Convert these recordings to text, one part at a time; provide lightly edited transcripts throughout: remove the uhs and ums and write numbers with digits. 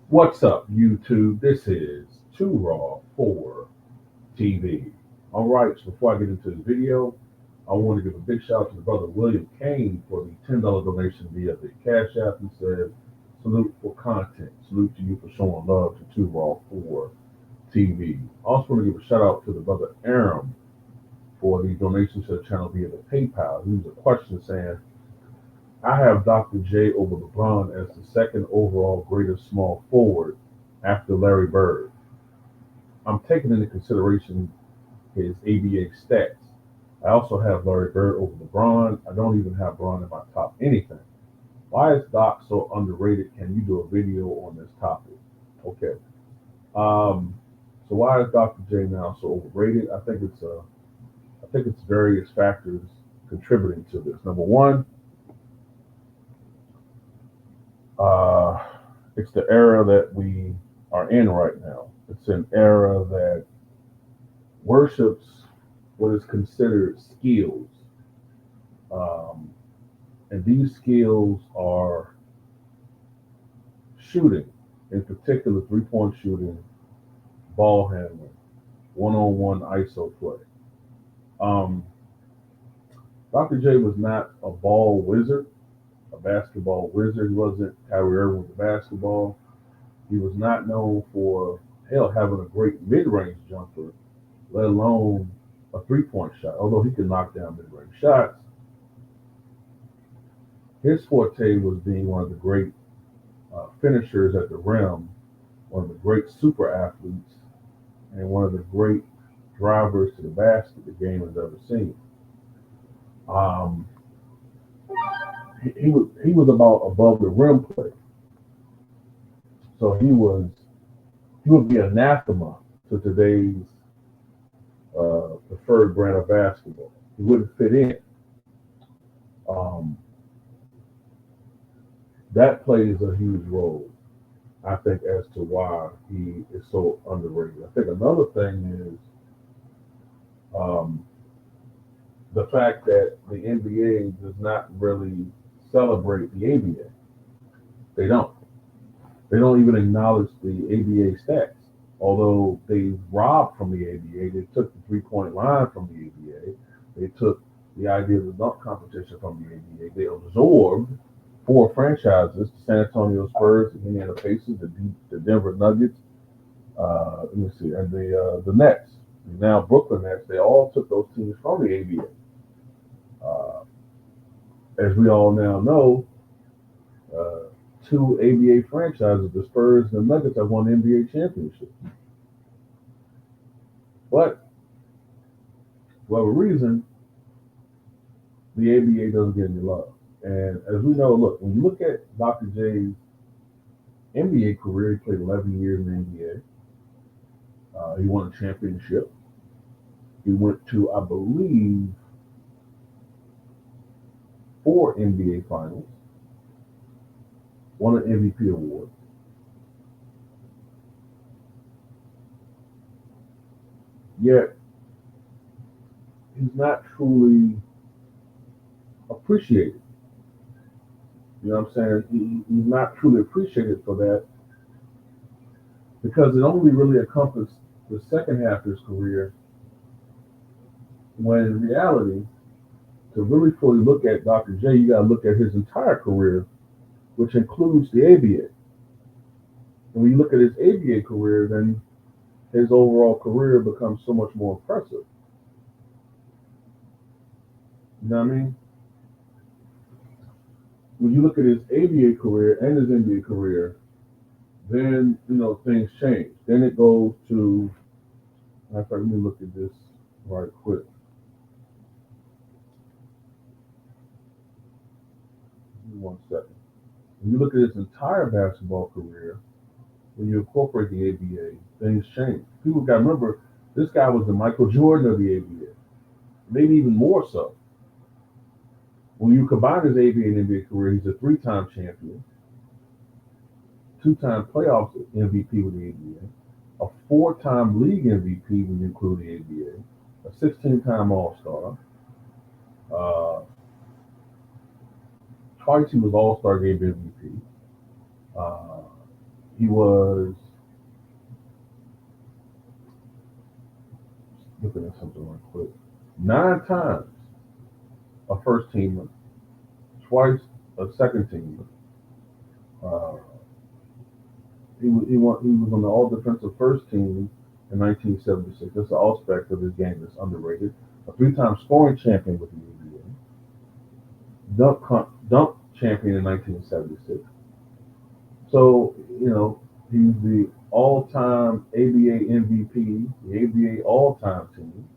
What's up, YouTube? This is Too Raw for TV. All right, so before I get into the video, I want to give a big shout out to the brother William Kane for the $10 donation via the Cash App. He said, salute for content. Salute to you for showing love to Too Raw for TV. Also want to give a shout out to the brother Aram for the donation to the channel via the PayPal. He was a question saying, I have Dr. J over LeBron as the second overall greatest small forward after Larry Bird. I'm taking into consideration his ABA stats. I also have Larry Bird over LeBron. I don't even have Braun in my top anything. Why is Doc so underrated? Can you do a video on this topic? Okay. Um, so why is Dr. J now so overrated? I think it's various factors contributing to this. Number one, uh, it's the era that we are in right now. It's an era that worships what is considered skills. Um, and these skills are shooting, in particular, three-point shooting, ball handling, one-on-one ISO play. Um, Dr. J was not a ball wizard, a basketball wizard. He wasn't Kyrie Irving with the basketball. He was not known for, hell, having a great mid-range jumper, let alone a three-point shot. Although he could knock down mid-range shots, his forte was being one of the great finishers at the rim, one of the great super athletes, and one of the great drivers to the basket the game has ever seen. Um, he was about above the rim play, so he would be anathema to today's preferred brand of basketball. He wouldn't fit in. Um, that plays a huge role, I think, as to why he is so underrated. I think another thing is um, the fact that the NBA does not really celebrate the ABA. They don't. They don't even acknowledge the ABA stats. Although they robbed from the ABA, they took the three-point line from the ABA. They took the idea of the dunk competition from the ABA. They absorbed four franchises: the San Antonio Spurs, the Indiana Pacers, the Denver Nuggets. Let me see, and the Nets. Now Brooklyn Nets. They all took those teams from the ABA. As we all now know, uh, two ABA franchises, the Spurs and the Nuggets, have won the NBA championship. But for whatever reason, the ABA doesn't get any love. And as we know, look, when you look at Dr. J's NBA career, he played 11 years in the NBA. He won a championship. He went to, I believe, four NBA finals, won an MVP award. Yet, he's not truly appreciated. You know what I'm saying? He's not truly appreciated for that because it only really encompassed the second half of his career when in reality, to really fully look at Dr. J, you got to look at his entire career, which includes the ABA. And when you look at his ABA career, then his overall career becomes so much more impressive. You know what I mean? When you look at his ABA career and his NBA career, then things change. Then it goes to. In fact, let me look at this right quick. Give me 1 second. When you look at his entire basketball career, when you incorporate the ABA, things change. People got to remember this guy was the Michael Jordan of the ABA, maybe even more so. When you combine his ABA and NBA career, he's a three-time champion, two-time playoffs MVP with the ABA, a four-time league MVP when you include the ABA, a 16-time All-Star. Uh, Twice he was All-Star Game MVP. Uh, He was looking at something real quick. 9 times a first teamer, twice a second teamer. Uh, he was on the all defensive first team in 1976. That's the aspect of his game that's underrated. A 3-time scoring champion with the NBA, dunk champion in 1976. So he's the all-time ABA MVP, the ABA all-time team.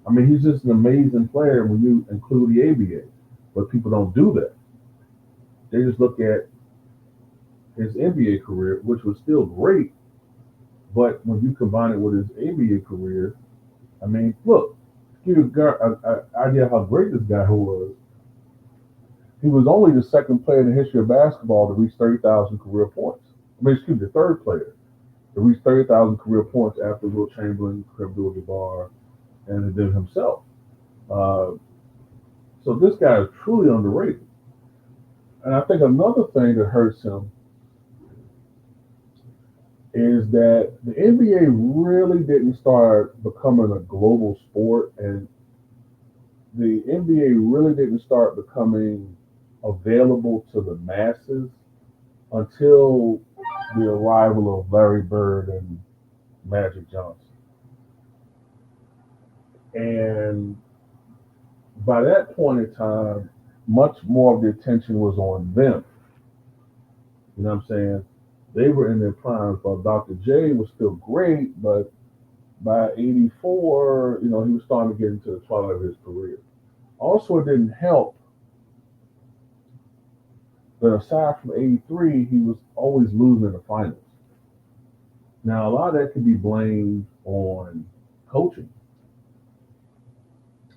I mean, he's just an amazing player when you include the ABA, but people don't do that. They just look at his NBA career, which was still great, but when you combine it with his ABA career, I mean, look, give you an idea how great this guy was. He was only the second player in the history of basketball to reach 30,000 career points. I mean, excuse me, the third player to reach 30,000 career points after Will Chamberlain, Kareem Abdul-Jabbar, and then himself. Uh, so this guy is truly underrated. And I think another thing that hurts him is that the NBA really didn't start becoming a global sport, and the NBA really didn't start becoming available to the masses until the arrival of Larry Bird and Magic Johnson. And by that point in time, much more of the attention was on them. You know what I'm saying? They were in their primes, while Dr. J was still great, but by '84, he was starting to get into the twilight of his career. Also, it didn't help that aside from '83, he was always losing in the finals. Now, a lot of that could be blamed on coaching.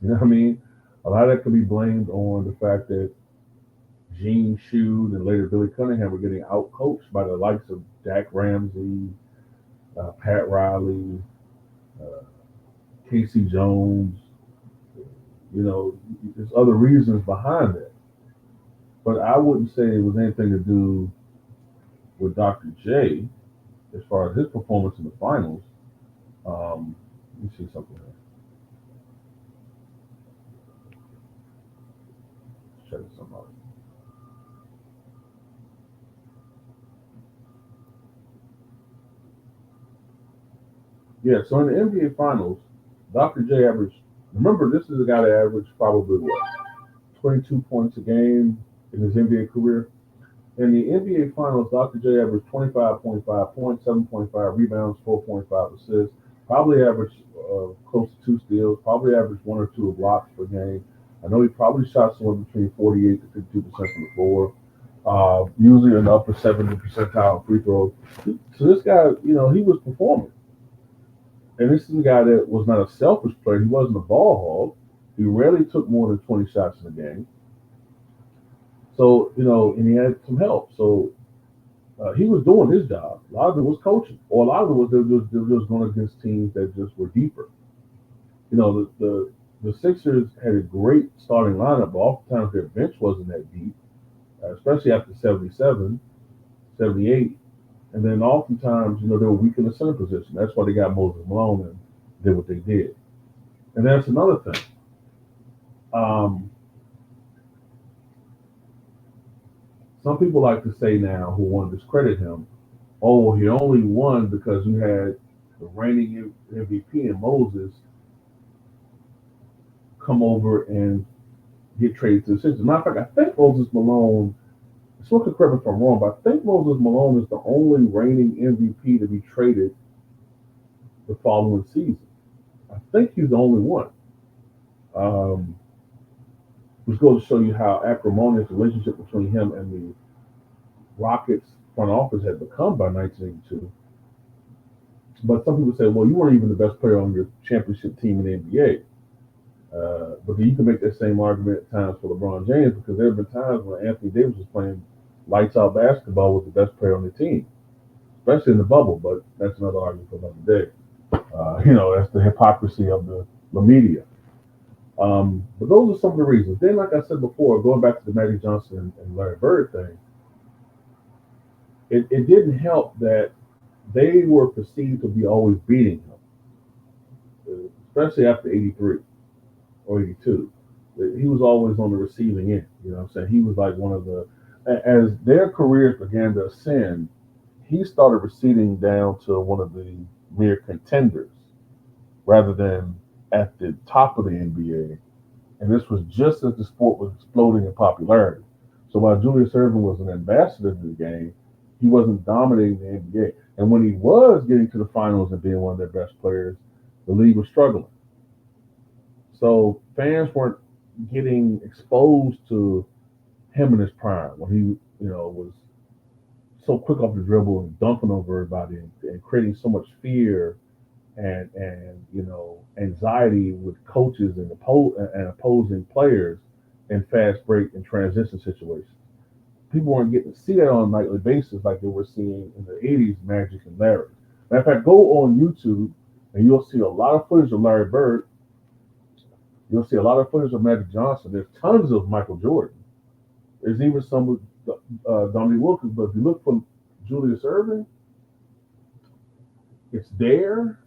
You know what I mean? A lot of that could be blamed on the fact that Gene Shue and later Billy Cunningham were getting out-coached by the likes of Jack Ramsey, Pat Riley, uh, Casey Jones. There's other reasons behind that. But I wouldn't say it was anything to do with Dr. J as far as his performance in the finals. Let me see something here. Check something out. Yeah, so in the NBA Finals, Dr. J averaged. Remember, this is a guy that averaged probably what 22 points a game in his NBA career. In the NBA Finals, Dr. J averaged 25.5 points, 7.5 rebounds, 4.5 assists, probably averaged close to 2 steals, probably averaged 1 or 2 blocks per game. I know he probably shot somewhere between 48 to 52% from the floor, usually an upper 70 percentile free throws. So this guy, he was performing. And this is a guy that was not a selfish player. He wasn't a ball hog. He rarely took more than 20 shots in a game. So, and he had some help. So he was doing his job. A lot of it was coaching, or a lot of it was they were just going against teams that just were deeper. The Sixers had a great starting lineup, but oftentimes their bench wasn't that deep, especially after 77, 78. And then oftentimes, they were weak in the center position. That's why they got Moses Malone and did what they did. And that's another thing. Some people like to say now, who want to discredit him, oh, he only won because you had the reigning MVP and Moses come over and get traded to the Sixers. Matter of fact, I think Moses Malone, someone can correct me if I'm wrong, but I think Moses Malone is the only reigning MVP to be traded the following season. I think he's the only one. Which goes to show you how acrimonious the relationship between him and the Rockets front office had become by 1982. But some people say, well, you weren't even the best player on your championship team in the NBA. But you can make that same argument at times for LeBron James, because there have been times when Anthony Davis was playing lights out basketball with the best player on the team, especially in the bubble. But that's another argument for another day. That's the hypocrisy of the media. But those are some of the reasons. Then, like I said before, going back to the Magic Johnson and Larry Bird thing, it didn't help that they were perceived to be always beating him, especially after '83 or '82. He was always on the receiving end. You know what I'm saying? He was like one of the, as their careers began to ascend, he started receding down to one of the mere contenders rather than at the top of the NBA. And this was just as the sport was exploding in popularity. So while Julius Erving was an ambassador to the game, he wasn't dominating the NBA. And when he was getting to the finals and being one of their best players, the league was struggling. So fans weren't getting exposed to him in his prime when he, was so quick off the dribble and dunking over everybody and creating so much fear and anxiety with coaches and opposing players in fast break and transition situations. People weren't getting to see that on a nightly basis like they were seeing in the '80s, Magic and Larry. Matter of fact, go on YouTube and you'll see a lot of footage of Larry Bird. You'll see a lot of footage of Magic Johnson. There's tons of Michael Jordan. There's even some with Dominique Wilkins. But if you look for Julius Erving, it's there,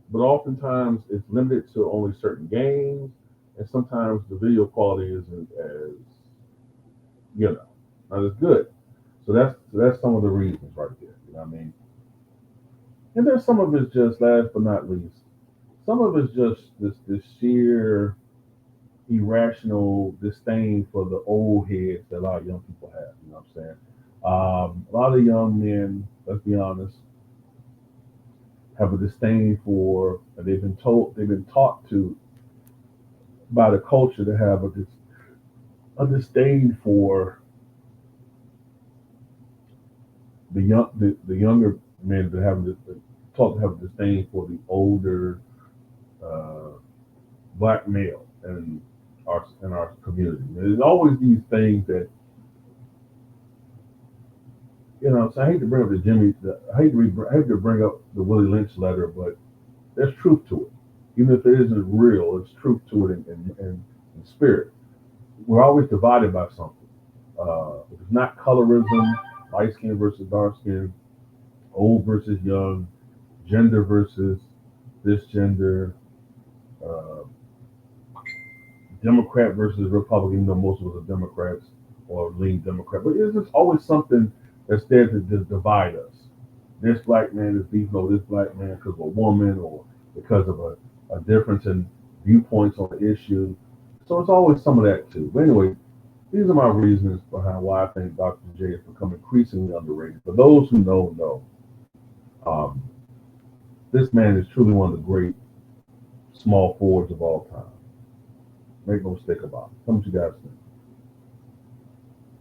but oftentimes it's limited to only certain games, and sometimes the video quality isn't as not as good. So that's some of the reasons right there. You know what I mean? And there's some of it's just last but not least, some of it's just this sheer irrational disdain for the old heads that a lot of young people have. You know what I'm saying? A lot of young men, let's be honest, have a disdain for. They've been taught to by the culture to have a disdain for the younger men that have taught to have a disdain for the older uh, black male in our community. There's always these things that So I hate to bring up the Jimmy. I hate to bring up the Willie Lynch letter, but there's truth to it. Even if it isn't real, it's truth to it in spirit. We're always divided by something. If it's not colorism, light skin versus dark skin, old versus young, gender versus this gender, uh, Democrat versus Republican. Even though most of us are Democrats or lean Democrat, but it's just always something that's there to divide us. This black man is beefing over this black man because of a woman or because of a difference in viewpoints on the issue. So it's always some of that too. But anyway, these are my reasons behind why I think Dr. J has become increasingly underrated. For those who know, um, this man is truly one of the great small forwards of all time. Make no mistake about it. Come what you guys think.